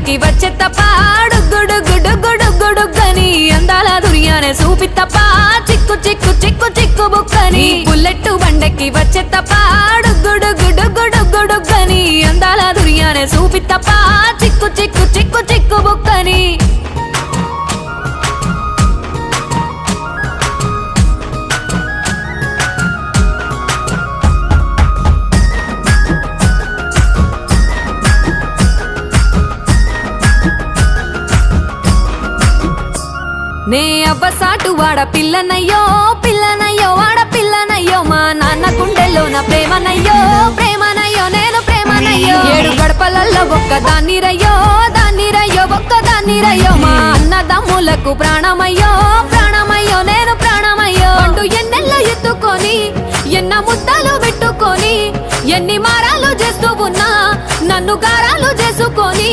బండెక్కి వచ్చే తప్ప డుగ్గుడుగ్గుడుగ్గుడుగ్గుడుగ్గని అందాల దుర్యానే చూపి తప్ప చిక్కు చిక్కు చిక్కు చిక్కు బుక్కని బుల్లెట్టు బండెక్కి వచ్చే తప్ప డుగ్గుడుగ్గుడుగ్గుడుగ్గుడుగ్గని అందాల దుర్యానే చూపి తప్ప చిక్కు చిక్కు చిక్కు చిక్కు బుక్కని నే అవ్వసాటు వాడ పిల్లనయ్యో పిల్లనయ్యో వాడ పిల్లనయ్యో మా నాన్న గుండెల్లోన ప్రేమనయ్యో ప్రేమనయ్యో నేను ప్రేమనయ్యో 7 గడపలల్లో ఒక్కదాన్నిరయ్యో దాన్నిరయ్యో ఒక్కదాన్నిరయ్యో మా అన్నదమ్ములకు ప్రాణమయ్యో ప్రాణమయ్యో నేను ప్రాణమయ్యో అంటూ ఎన్నెల్లో ఎత్తుకొని ఎన్న ముద్దలు పెట్టుకొని ఎన్ని మారాలు చేస్తూ ఉన్నా నన్ను గారాలు చేసుకొని